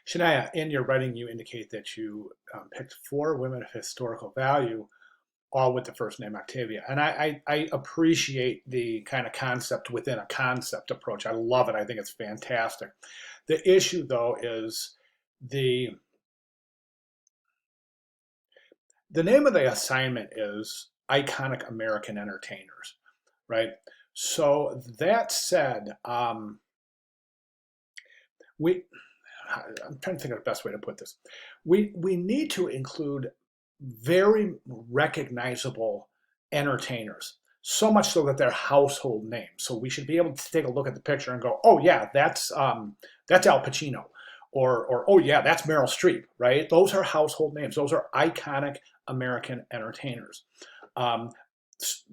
Shania, in your writing, you indicate that you picked four women of historical value, all with the first name Octavia. And I appreciate the kind of concept within a concept approach. I love it. I think it's fantastic. The issue, though, is the the name of the assignment is Iconic American Entertainers, right? So that said, we I'm trying to think of the best way to put this. We need to include very recognizable entertainers, so much so that they're household names. So we should be able to take a look at the picture and go, oh yeah, that's Al Pacino, or oh yeah, that's Meryl Streep, right? Those are household names. Those are iconic American entertainers. Um,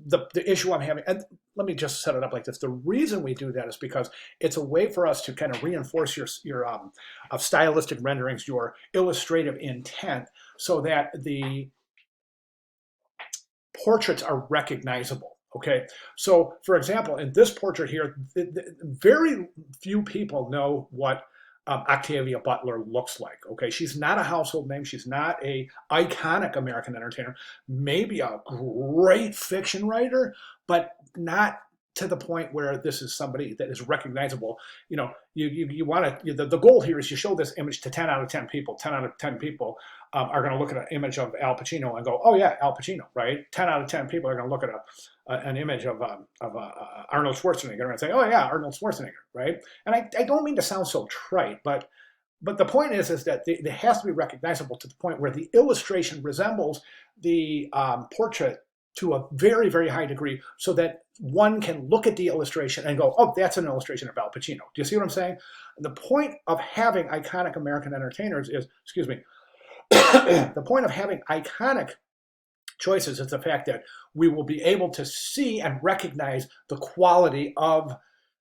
the issue I'm having, and let me just set it up like this. The reason we do that is because it's a way for us to kind of reinforce your of stylistic renderings, your illustrative intent, so that the portraits are recognizable. Okay, so for example, in this portrait here, very few people know what Octavia Butler looks like. Okay, she's not a household name. She's not a iconic American entertainer. Maybe a great fiction writer, but not to the point where this is somebody that is recognizable. You know, you want to. The goal here is you show this image to 10 out of 10 people. 10 out of 10 people are going to look at an image of Al Pacino and go, "Oh yeah, Al Pacino," right? 10 out of 10 people are going to look at an image of Arnold Schwarzenegger and say, "Oh yeah, Arnold Schwarzenegger," right? And I don't mean to sound so trite, but the point is that it has to be recognizable to the point where the illustration resembles the portrait to a very, very high degree, so that one can look at the illustration and go, oh, that's an illustration of Al Pacino. Do you see what I'm saying? The point of having iconic American entertainers is, excuse me, the point of having iconic choices is the fact that we will be able to see and recognize the quality of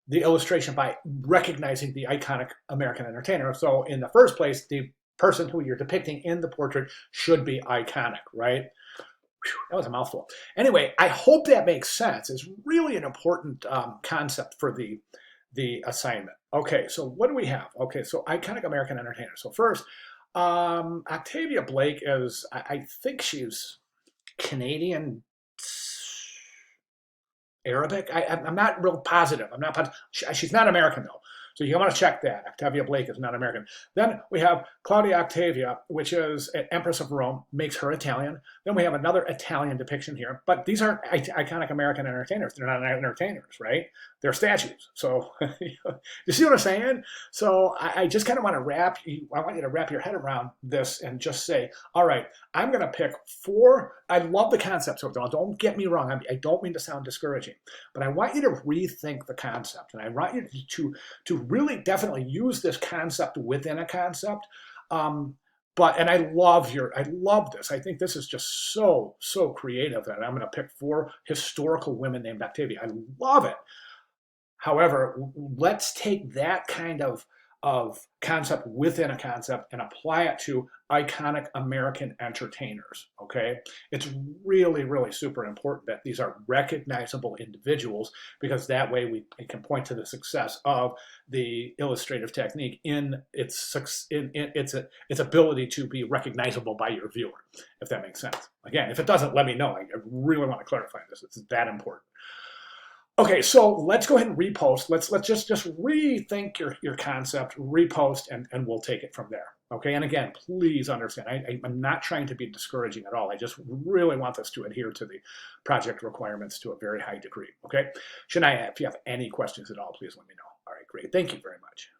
the illustration by recognizing the iconic American entertainer. So in the first place, the person who you're depicting in the portrait should be iconic, right? Whew, that was a mouthful. Anyway, I hope that makes sense. It's really an important concept for the assignment. Okay, so what do we have? Okay, so iconic American entertainer. So first, Octavia Blake is, I think she's Canadian Arabic. I'm not real positive. I'm not positive. She's not American though. So you want to check that. Octavia Blake is not American. Then we have Claudia Octavia, which is an Empress of Rome, makes her Italian. Then we have another Italian depiction here. But these aren't iconic American entertainers. They're not entertainers, right? They're statues. So you see what I'm saying? So I just kind of want to I want you to wrap your head around this and just say, all right, I'm going to pick four. I love the concept. So don't get me wrong. I don't mean to sound discouraging, but I want you to rethink the concept. And I want you to really definitely use this concept within a concept. And I love this. I think this is just so creative. And I'm going to pick four historical women named Octavia. I love it. However, let's take that kind of concept within a concept and apply it to iconic American entertainers, okay? It's really, really super important that these are recognizable individuals, because that way we can point to the success of the illustrative technique in its ability to be recognizable by your viewer, if that makes sense. Again, if it doesn't, let me know. I really want to clarify this. It's that important. Okay, so let's go ahead and repost. Let's just rethink your concept, repost, and we'll take it from there. Okay, and again, please understand, I'm not trying to be discouraging at all. I just really want us to adhere to the project requirements to a very high degree. Okay, Shania, if you have any questions at all, please let me know. All right, great. Thank you very much.